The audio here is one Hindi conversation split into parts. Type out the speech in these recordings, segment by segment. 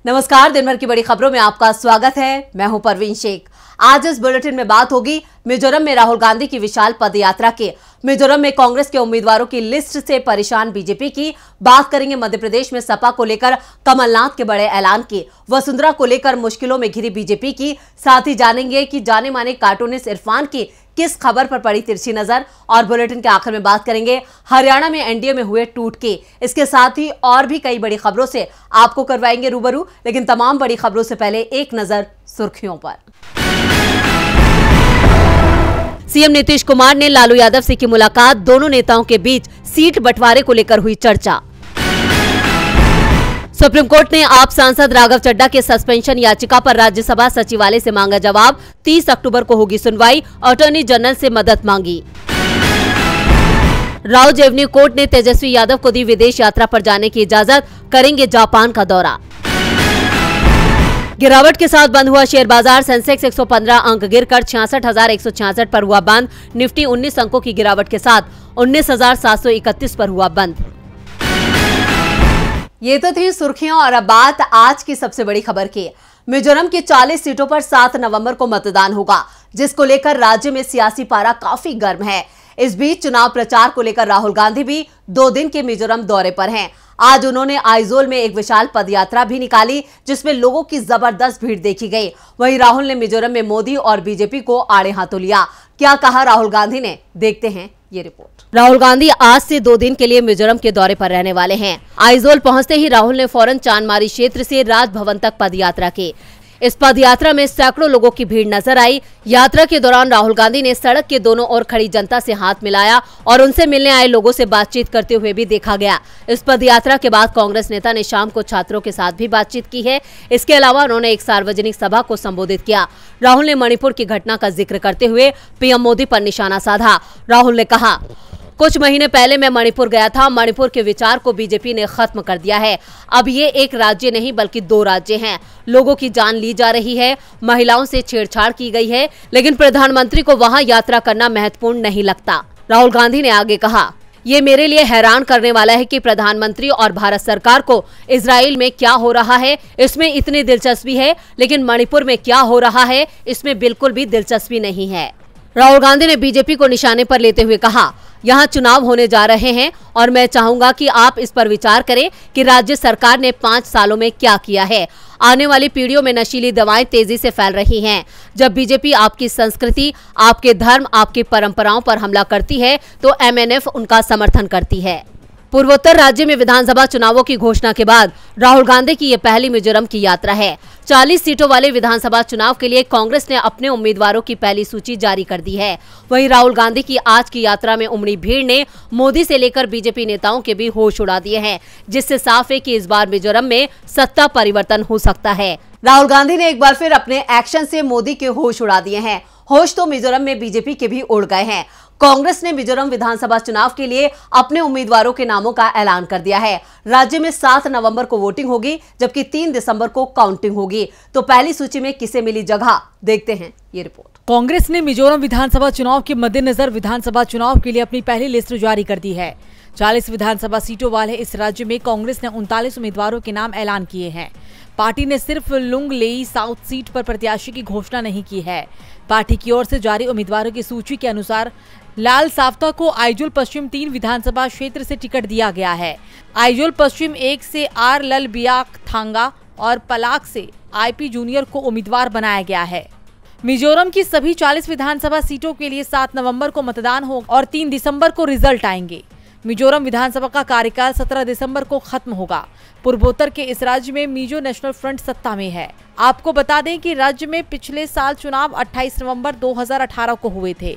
नमस्कार, दिन भर की बड़ी खबरों में आपका स्वागत है। मैं हूं परवीन शेख। आज इस बुलेटिन में बात होगी मिजोरम में राहुल गांधी की विशाल पदयात्रा की, मिजोरम में कांग्रेस के उम्मीदवारों की लिस्ट से परेशान बीजेपी की, बात करेंगे मध्य प्रदेश में सपा को लेकर कमलनाथ के बड़े ऐलान की, वसुंधरा को लेकर मुश्किलों में घिरी बीजेपी की, साथ ही जानेंगे कि जाने माने कार्टूनिस्ट इरफान की किस खबर पर पड़ी तिरछी नजर, और बुलेटिन के आखिर में बात करेंगे हरियाणा में एनडीए में हुए टूट के। इसके साथ ही और भी कई बड़ी खबरों से आपको करवाएंगे रूबरू, लेकिन तमाम बड़ी खबरों से पहले एक नजर सुर्खियों पर। सीएम नीतीश कुमार ने लालू यादव से की मुलाकात, दोनों नेताओं के बीच सीट बंटवारे को लेकर हुई चर्चा। सुप्रीम कोर्ट ने आप सांसद राघव चड्ढा के सस्पेंशन याचिका पर राज्यसभा सचिवालय से मांगा जवाब, 30 अक्टूबर को होगी सुनवाई, अटॉर्नी जनरल से मदद मांगी। राउज एवेन्यू कोर्ट ने तेजस्वी यादव को दी विदेश यात्रा पर जाने की इजाजत, करेंगे जापान का दौरा। गिरावट के साथ बंद हुआ शेयर बाजार, सेंसेक्स 115 अंक गिरकर 66,166 पर हुआ बंद, निफ्टी 19 अंकों की गिरावट के साथ 19,731 पर हुआ बंद। ये तो थी सुर्खियां और अब बात आज की सबसे बड़ी खबर की। मिजोरम की 40 सीटों पर 7 नवंबर को मतदान होगा, जिसको लेकर राज्य में सियासी पारा काफी गर्म है। इस बीच चुनाव प्रचार को लेकर राहुल गांधी भी 2 दिन के मिजोरम दौरे पर हैं। आज उन्होंने आइजोल में एक विशाल पदयात्रा भी निकाली, जिसमें लोगों की जबरदस्त भीड़ देखी गई। वहीं राहुल ने मिजोरम में मोदी और बीजेपी को आड़े हाथों लिया। क्या कहा राहुल गांधी ने, देखते हैं ये रिपोर्ट। राहुल गांधी आज से 2 दिन के लिए मिजोरम के दौरे पर रहने वाले हैं। आइजोल पहुंचते ही राहुल ने फौरन चांदमारी क्षेत्र से राजभवन तक पदयात्रा की। इस पदयात्रा में सैकड़ों लोगों की भीड़ नजर आई। यात्रा के दौरान राहुल गांधी ने सड़क के दोनों ओर खड़ी जनता से हाथ मिलाया और उनसे मिलने आए लोगों से बातचीत करते हुए भी देखा गया। इस पदयात्रा के बाद कांग्रेस नेता ने शाम को छात्रों के साथ भी बातचीत की है। इसके अलावा उन्होंने एक सार्वजनिक सभा को संबोधित किया। राहुल ने मणिपुर की घटना का जिक्र करते हुए पीएम मोदी पर निशाना साधा। राहुल ने कहा, कुछ महीने पहले मैं मणिपुर गया था। मणिपुर के विचार को बीजेपी ने खत्म कर दिया है। अब ये एक राज्य नहीं बल्कि 2 राज्य हैं। लोगों की जान ली जा रही है, महिलाओं से छेड़छाड़ की गई है, लेकिन प्रधानमंत्री को वहां यात्रा करना महत्वपूर्ण नहीं लगता। राहुल गांधी ने आगे कहा, ये मेरे लिए हैरान करने वाला है कि प्रधानमंत्री और भारत सरकार को इजराइल में क्या हो रहा है इसमें इतनी दिलचस्पी है, लेकिन मणिपुर में क्या हो रहा है इसमें बिल्कुल भी दिलचस्पी नहीं है। राहुल गांधी ने बीजेपी को निशाने पर लेते हुए कहा, यहाँ चुनाव होने जा रहे हैं और मैं चाहूंगा कि आप इस पर विचार करें कि राज्य सरकार ने 5 सालों में क्या किया है। आने वाली पीढ़ियों में नशीली दवाएं तेजी से फैल रही हैं। जब बीजेपी आपकी संस्कृति, आपके धर्म, आपकी परंपराओं पर हमला करती है तो एमएनएफ उनका समर्थन करती है। पूर्वोत्तर राज्य में विधानसभा चुनावों की घोषणा के बाद राहुल गांधी की ये पहली मिजोरम की यात्रा है। 40 सीटों वाले विधानसभा चुनाव के लिए कांग्रेस ने अपने उम्मीदवारों की पहली सूची जारी कर दी है। वहीं राहुल गांधी की आज की यात्रा में उमड़ी भीड़ ने मोदी से लेकर बीजेपी नेताओं के भी होश उड़ा दिए हैं, जिससे साफ है कि इस बार मिजोरम में सत्ता परिवर्तन हो सकता है। राहुल गांधी ने एक बार फिर अपने एक्शन से मोदी के होश उड़ा दिए हैं। होश तो मिजोरम में बीजेपी के भी उड़ गए हैं। कांग्रेस ने मिजोरम विधानसभा चुनाव के लिए अपने उम्मीदवारों के नामों का ऐलान कर दिया है। राज्य में 7 नवंबर को वोटिंग होगी, जबकि 3 दिसंबर को काउंटिंग होगी। तो पहली सूची में किसे मिली जगह, देखते हैं ये रिपोर्ट। कांग्रेस ने मिजोरम विधानसभा चुनाव के मद्देनजर विधानसभा चुनाव के लिए अपनी पहली लिस्ट जारी कर दी है। 40 विधानसभा सीटों वाले इस राज्य में कांग्रेस ने 39 उम्मीदवारों के नाम ऐलान किए हैं। पार्टी ने सिर्फ लुंगलेई साउथ सीट पर प्रत्याशी की घोषणा नहीं की है। पार्टी की ओर से जारी उम्मीदवारों की सूची के अनुसार लाल सावता को आइजोल पश्चिम 3 विधानसभा क्षेत्र से टिकट दिया गया है। आइजोल पश्चिम 1 से आर ललबियाक थांगा और पलाक से आईपी जूनियर को उम्मीदवार बनाया गया है। मिजोरम की सभी 40 विधानसभा सीटों के लिए 7 नवंबर को मतदान होगा और 3 दिसंबर को रिजल्ट आएंगे। मिजोरम विधानसभा का कार्यकाल 17 दिसंबर को खत्म होगा। पूर्वोत्तर के इस राज्य में मिजो नेशनल फ्रंट सत्ता में है। आपको बता दें कि राज्य में पिछले साल चुनाव 28 नवंबर 2018 को हुए थे।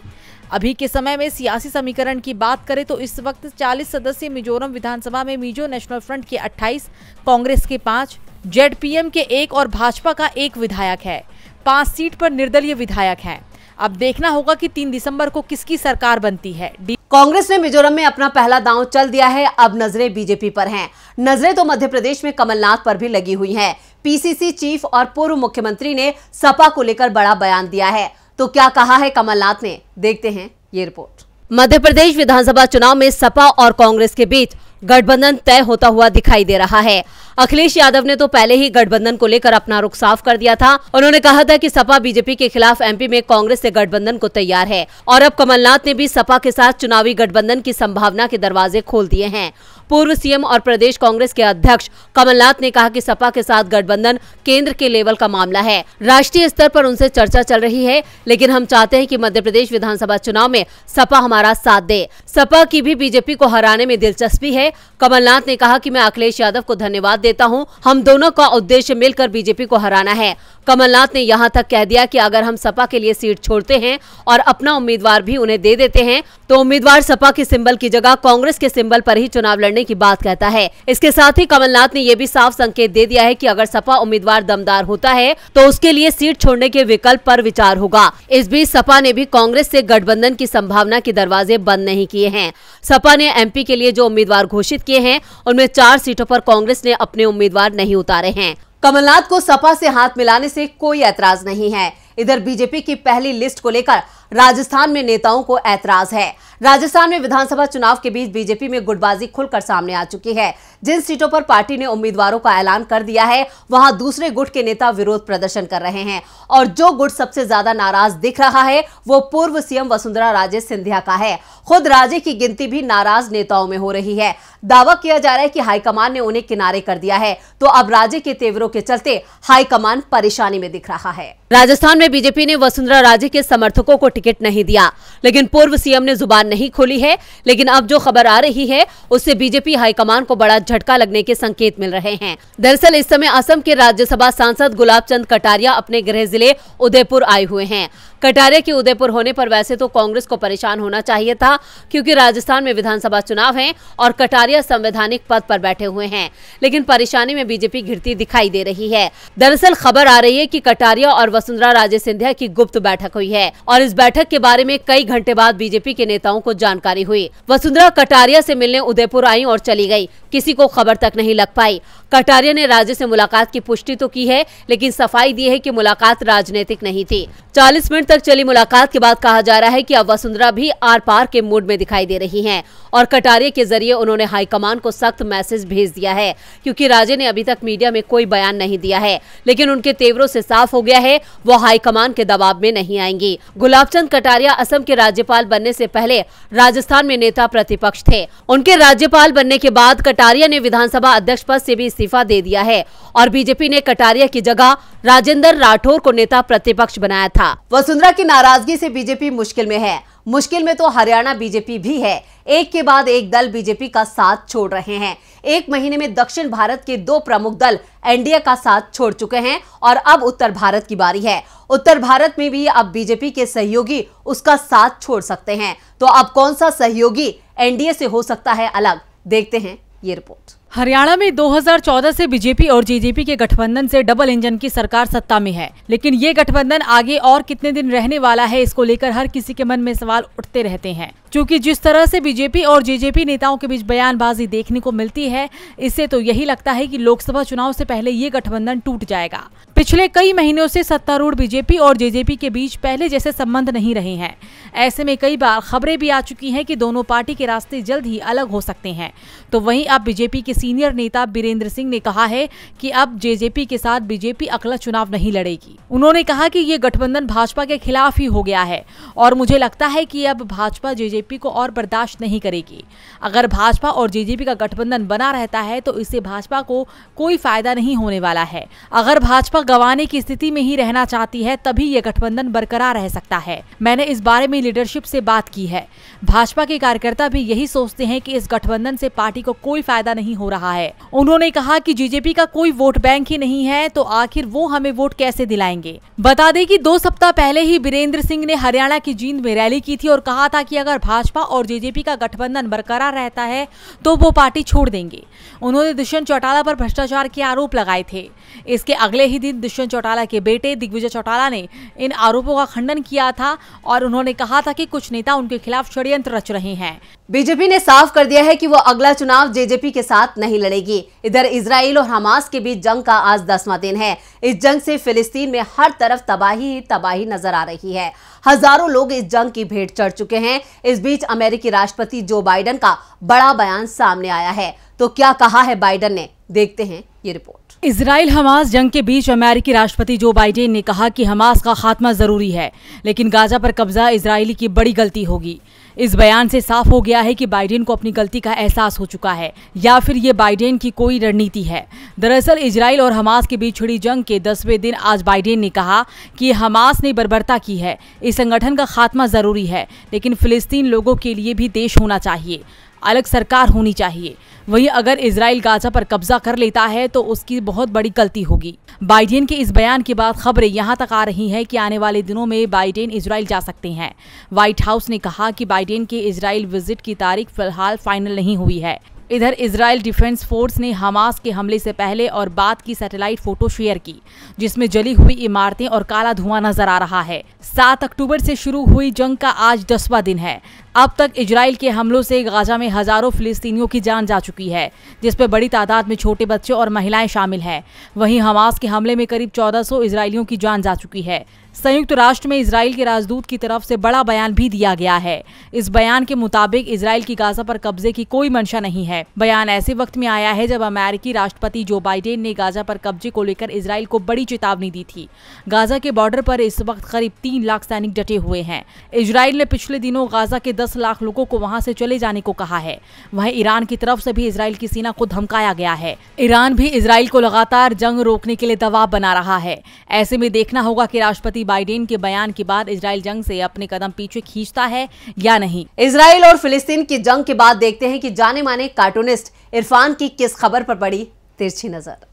अभी के समय में सियासी समीकरण की बात करें तो इस वक्त 40 सदस्यीय मिजोरम विधानसभा में मिजो नेशनल फ्रंट के 28, कांग्रेस के 5, जेडपीएम के 1 और भाजपा का 1 विधायक है। 5 सीट पर निर्दलीय विधायक हैं। अब देखना होगा कि 3 दिसंबर को किसकी सरकार बनती है। कांग्रेस ने मिजोरम में अपना पहला दांव चल दिया है। अब नजरें बीजेपी पर हैं। नजरें तो मध्य प्रदेश में कमलनाथ पर भी लगी हुई हैं। पीसीसी चीफ और पूर्व मुख्यमंत्री ने सपा को लेकर बड़ा बयान दिया है। तो क्या कहा है कमलनाथ ने, देखते हैं ये रिपोर्ट। मध्य प्रदेश विधानसभा चुनाव में सपा और कांग्रेस के बीच गठबंधन तय होता हुआ दिखाई दे रहा है। अखिलेश यादव ने तो पहले ही गठबंधन को लेकर अपना रुख साफ कर दिया था। उन्होंने कहा था कि सपा बीजेपी के खिलाफ एमपी में कांग्रेस से गठबंधन को तैयार है और अब कमलनाथ ने भी सपा के साथ चुनावी गठबंधन की संभावना के दरवाजे खोल दिए हैं। पूर्व सीएम और प्रदेश कांग्रेस के अध्यक्ष कमलनाथ ने कहा कि सपा के साथ गठबंधन केंद्र के लेवल का मामला है। राष्ट्रीय स्तर पर उनसे चर्चा चल रही है, लेकिन हम चाहते हैं कि मध्य प्रदेश विधानसभा चुनाव में सपा हमारा साथ दे। सपा की भी बीजेपी को हराने में दिलचस्पी है। कमलनाथ ने कहा कि मैं अखिलेश यादव को धन्यवाद देता हूं। हम दोनों का उद्देश्य मिलकर बीजेपी को हराना है। कमलनाथ ने यहां तक कह दिया कि अगर हम सपा के लिए सीट छोड़ते हैं और अपना उम्मीदवार भी उन्हें दे देते हैं तो उम्मीदवार सपा के सिंबल की जगह कांग्रेस के सिंबल पर ही चुनाव लड़ने की बात कहता है। इसके साथ ही कमलनाथ ने यह भी साफ संकेत दे दिया है कि अगर सपा उम्मीदवार दमदार होता है तो उसके लिए सीट छोड़ने के विकल्प पर विचार होगा। इस बीच सपा ने भी कांग्रेस से गठबंधन की संभावना के दरवाजे बंद नहीं किए हैं। सपा ने एमपी के लिए जो उम्मीदवार घोषित किए हैं उनमें 4 सीटों पर कांग्रेस ने अपने उम्मीदवार नहीं उतारे हैं। कमलनाथ को सपा से हाथ मिलाने से कोई ऐतराज नहीं है। इधर बीजेपी की पहली लिस्ट को लेकर राजस्थान में नेताओं को ऐतराज है। राजस्थान में विधानसभा चुनाव के बीच बीजेपी में गुटबाजी खुलकर सामने आ चुकी है। जिन सीटों पर पार्टी ने उम्मीदवारों का ऐलान कर दिया है वहां दूसरे गुट के नेता विरोध प्रदर्शन कर रहे हैं और जो गुट सबसे ज्यादा नाराज दिख रहा है वो पूर्व सीएम वसुंधरा राजे सिंधिया का है। खुद राजे की गिनती भी नाराज नेताओं में हो रही है। दावा किया जा रहा है कि हाईकमान ने उन्हें किनारे कर दिया है, तो अब राजे के तेवरों के चलते हाईकमान परेशानी में दिख रहा है। राजस्थान में बीजेपी ने वसुंधरा राजे के समर्थकों को टिकट नहीं दिया, लेकिन पूर्व सीएम ने जुबान नहीं खोली है। लेकिन अब जो खबर आ रही है उससे बीजेपी हाईकमान को बड़ा झटका लगने के संकेत मिल रहे हैं। दरअसल इस समय असम के राज्यसभा सांसद गुलाब चंद कटारिया अपने गृह जिले उदयपुर आए हुए हैं। कटारिया के उदयपुर होने पर वैसे तो कांग्रेस को परेशान होना चाहिए था, क्योंकि राजस्थान में विधानसभा चुनाव हैं और कटारिया संवैधानिक पद पर बैठे हुए हैं, लेकिन परेशानी में बीजेपी घिरती दिखाई दे रही है। दरअसल खबर आ रही है कि कटारिया और वसुंधरा राजे सिंधिया की गुप्त बैठक हुई है और इस बैठक के बारे में कई घंटे बाद बीजेपी के नेताओं को जानकारी हुई। वसुंधरा कटारिया से मिलने उदयपुर आई और चली गई, किसी को खबर तक नहीं लग पाई। कटारिया ने राजे से मुलाकात की पुष्टि तो की है, लेकिन सफाई दी है कि मुलाकात राजनीतिक नहीं थी। 40 मिनट तक चली मुलाकात के बाद कहा जा रहा है कि अब वसुंधरा भी आर पार के मूड में दिखाई दे रही हैं और कटारिया के जरिए उन्होंने हाईकमान को सख्त मैसेज भेज दिया है, क्योंकि राजे ने अभी तक मीडिया में कोई बयान नहीं दिया है, लेकिन उनके तेवरों से साफ हो गया है वो हाईकमान के दबाव में नहीं आएंगी। गुलाब चंद कटारिया असम के राज्यपाल बनने से पहले राजस्थान में नेता प्रतिपक्ष थे। उनके राज्यपाल बनने के बाद कटारिया ने विधानसभा अध्यक्ष पद से भी इस्तीफा दे दिया है और बीजेपी ने कटारिया की जगह राजेंद्र राठौर को नेता प्रतिपक्ष बनाया था। वसुंधरा की नाराजगी से बीजेपी मुश्किल में है। मुश्किल में तो हरियाणा बीजेपी भी है। एक के बाद एक दल बीजेपी का साथ छोड़ रहे हैं। एक महीने में दक्षिण भारत के 2 प्रमुख दल एनडीए का साथ छोड़ चुके हैं और अब उत्तर भारत की बारी है। उत्तर भारत में भी अब बीजेपी के सहयोगी उसका साथ छोड़ सकते हैं। तो अब कौन सा सहयोगी एनडीए से हो सकता है अलग, देखते हैं ये रिपोर्ट। हरियाणा में 2014 से बीजेपी और जेजेपी के गठबंधन से डबल इंजन की सरकार सत्ता में है, लेकिन ये गठबंधन आगे और कितने दिन रहने वाला है, इसको लेकर हर किसी के मन में सवाल उठते रहते हैं। क्योंकि जिस तरह से बीजेपी और जेजेपी नेताओं के बीच बयानबाजी देखने को मिलती है, इससे तो यही लगता है कि लोकसभा चुनाव से पहले ये गठबंधन टूट जाएगा। पिछले कई महीनों से सत्तारूढ़ बीजेपी और जेजेपी के बीच पहले जैसे संबंध नहीं रहे हैं। ऐसे में कई बार खबरें भी आ चुकी हैं कि दोनों पार्टी के रास्ते जल्द ही अलग हो सकते हैं। तो वहीं अब बीजेपी के सीनियर नेता बीरेंद्र सिंह ने कहा है कि अब जेजेपी के साथ बीजेपी अगला चुनाव नहीं लड़ेगी। उन्होंने कहा कि ये गठबंधन भाजपा के खिलाफ ही हो गया है और मुझे लगता है कि अब भाजपा जेजेपी को और बर्दाश्त नहीं करेगी। अगर भाजपा और जेजेपी का गठबंधन बना रहता है तो इससे भाजपा को कोई फायदा नहीं होने वाला है। अगर भाजपा गंवाने की स्थिति में ही रहना चाहती है तभी ये गठबंधन बरकरार रह सकता है। मैंने इस बारे में लीडरशिप से बात की है। भाजपा के कार्यकर्ता भी यही सोचते हैं कि इस गठबंधन से पार्टी को कोई फायदा नहीं हो रहा है। उन्होंने कहा कि जेजेपी का कोई वोट बैंक ही नहीं है तो आखिर वो हमें वोट कैसे दिलाएंगे। बता दें कि 2 सप्ताह पहले ही बीरेंद्र सिंह ने हरियाणा की जींद में रैली की थी और कहा था कि अगर भाजपा और जेजेपी का गठबंधन बरकरार रहता है तो वो पार्टी छोड़ देंगे। उन्होंने दुष्यंत चौटाला पर भ्रष्टाचार के आरोप लगाए थे। इसके अगले ही दिन दुष्यंत चौटाला के बेटे दिग्विजय चौटाला ने इन आरोपों का खंडन किया था और उन्होंने कहा था कि कुछ नेता उनके खिलाफ षड्यंत्र रच रहे हैं। बीजेपी ने साफ कर दिया है कि वो अगला चुनाव जेजेपी के साथ नहीं लड़ेगी। इधर इजराइल और हमास के बीच जंग का आज 10वां दिन है। इस जंग से फिलिस्तीन में हर तरफ तबाही ही तबाही नजर आ रही है। हजारों लोग इस जंग की भेंट चढ़ चुके हैं। इस बीच अमेरिकी राष्ट्रपति जो बाइडेन का बड़ा बयान सामने आया है। तो क्या कहा है बाइडेन ने, देखते हैं ये रिपोर्ट। इजराइल हमास जंग के बीच अमेरिकी राष्ट्रपति जो बाइडेन ने कहा कि हमास का खात्मा जरूरी है, लेकिन गाजा पर कब्जा इजरायली की बड़ी गलती होगी। इस बयान से साफ हो गया है कि बाइडेन को अपनी गलती का एहसास हो चुका है, या फिर ये बाइडेन की कोई रणनीति है। दरअसल इजराइल और हमास के बीच छिड़ी जंग के 10वें दिन आज बाइडेन ने कहा कि हमास ने बर्बरता की है, इस संगठन का खात्मा जरूरी है, लेकिन फिलिस्तीन लोगों के लिए भी देश होना चाहिए, अलग सरकार होनी चाहिए। वहीं अगर इजराइल गाजा पर कब्जा कर लेता है तो उसकी बहुत बड़ी गलती होगी। बाइडेन के इस बयान के बाद खबरें यहां तक आ रही हैं कि आने वाले दिनों में बाइडेन इजराइल जा सकते हैं। व्हाइट हाउस ने कहा कि बाइडेन के इजराइल विजिट की तारीख फिलहाल फाइनल नहीं हुई है। इधर इजराइल डिफेंस फोर्स ने हमास के हमले से पहले और बाद की सैटेलाइट फोटो शेयर की, जिसमें जली हुई इमारतें और काला धुआं नजर आ रहा है। 7 अक्टूबर से शुरू हुई जंग का आज 10वां दिन है। अब तक इजराइल के हमलों से गाजा में हजारों फिलिस्तीनियों की जान जा चुकी है, जिसमें बड़ी तादाद में छोटे बच्चे और महिलाएं शामिल हैं। वहीं हमास के हमले में करीब 1400 इजरायलियों की जान जा चुकी है। संयुक्त राष्ट्र में इजराइल के राजदूत की तरफ से बड़ा बयान भी दिया गया है। इस बयान के मुताबिक इजराइल की गाजा पर कब्जे की कोई मंशा नहीं है। बयान ऐसे वक्त में आया है जब अमेरिकी राष्ट्रपति जो बाइडेन ने गाजा पर कब्जे को लेकर इजराइल को बड़ी चेतावनी दी थी। गाजा के बॉर्डर पर इस वक्त करीब 3 लाख सैनिक डटे हुए हैं। इजराइल ने पिछले दिनों गाजा के 10 लाख लोगों को वहां से चले जाने को कहा है। वहीं ईरान की तरफ से भी इजराइल की सेना को धमकाया गया है। ईरान भी इजराइल को लगातार जंग रोकने के लिए दबाव बना रहा है। ऐसे में देखना होगा कि राष्ट्रपति बाइडेन के बयान के बाद इजराइल जंग से अपने कदम पीछे खींचता है या नहीं। इजराइल और फिलिस्तीन की जंग के बाद देखते हैं कि जाने माने कार्टूनिस्ट इरफान की किस खबर पर पड़ी तिरछी नजर।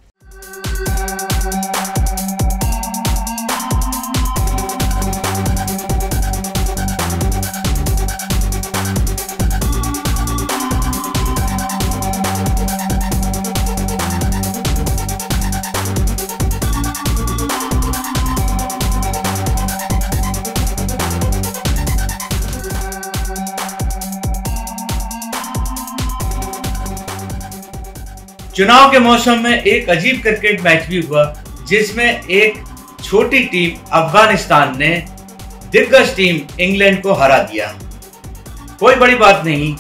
चुनाव के मौसम में एक अजीब क्रिकेट मैच भी हुआ, जिसमें एक छोटी टीम अफगानिस्तान ने दिग्गज टीम इंग्लैंड को हरा दिया। कोई बड़ी बात नहीं,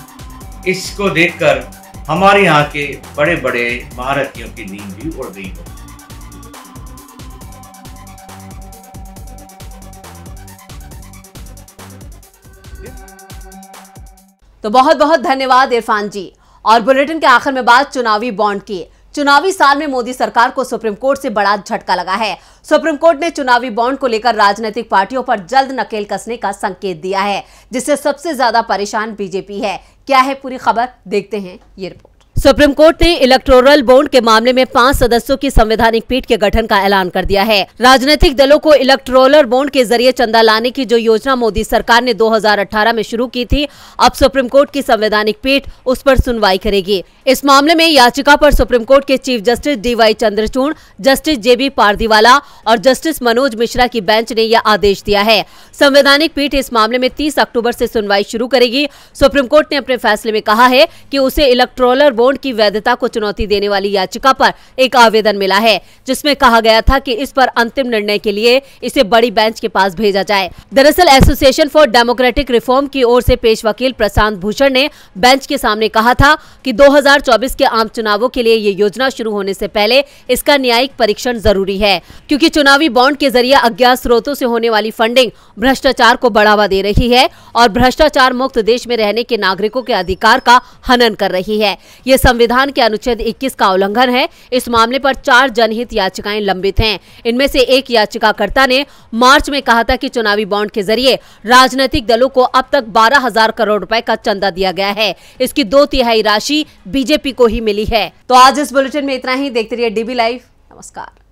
इसको देखकर हमारे यहाँ के बड़े बड़े महारथियों की नींद भी उड़ गई हो। तो बहुत बहुत धन्यवाद इरफान जी। और बुलेटिन के आखिर में बात चुनावी बॉन्ड की। चुनावी साल में मोदी सरकार को सुप्रीम कोर्ट से बड़ा झटका लगा है। सुप्रीम कोर्ट ने चुनावी बॉन्ड को लेकर राजनीतिक पार्टियों पर जल्द नकेल कसने का संकेत दिया है, जिससे सबसे ज्यादा परेशान बीजेपी है। क्या है पूरी खबर, देखते हैं ये रिपोर्ट। सुप्रीम कोर्ट ने इलेक्टोरल बॉन्ड के मामले में 5 सदस्यों की संवैधानिक पीठ के गठन का ऐलान कर दिया है। राजनीतिक दलों को इलेक्टोरल बॉन्ड के जरिए चंदा लाने की जो योजना मोदी सरकार ने 2018 में शुरू की थी, अब सुप्रीम कोर्ट की संवैधानिक पीठ उस पर सुनवाई करेगी। इस मामले में याचिका पर सुप्रीम कोर्ट के chief justice DY Chandrachud, justice JB Pardiwala और जस्टिस मनोज मिश्रा की बेंच ने यह आदेश दिया है। संवैधानिक पीठ इस मामले में 30 अक्टूबर से सुनवाई शुरू करेगी। सुप्रीम कोर्ट ने अपने फैसले में कहा है कि उसे इलेक्टोरल बॉन्ड की वैधता को चुनौती देने वाली याचिका पर एक आवेदन मिला है, जिसमें कहा गया था कि इस पर अंतिम निर्णय के लिए इसे बड़ी बेंच के पास भेजा जाए। दरअसल एसोसिएशन फॉर डेमोक्रेटिक रिफॉर्म की ओर से पेश वकील प्रशांत भूषण ने बेंच के सामने कहा था कि 2024 के आम चुनावों के लिए ये योजना शुरू होने से पहले इसका न्यायिक परीक्षण जरूरी है, क्योंकि चुनावी बॉन्ड के जरिए अज्ञात स्रोतों से होने वाली फंडिंग भ्रष्टाचार को बढ़ावा दे रही है और भ्रष्टाचार मुक्त देश में रहने के नागरिकों के अधिकार का हनन कर रही है। ये संविधान के अनुच्छेद 21 का उल्लंघन है। इस मामले पर 4 जनहित याचिकाएं लंबित हैं। इनमें से एक याचिकाकर्ता ने मार्च में कहा था कि चुनावी बॉन्ड के जरिए राजनीतिक दलों को अब तक 12,000 करोड़ रुपए का चंदा दिया गया है। इसकी 2/3 राशि बीजेपी को ही मिली है। तो आज इस बुलेटिन में इतना ही। देखते रहिए DB लाइव। नमस्कार।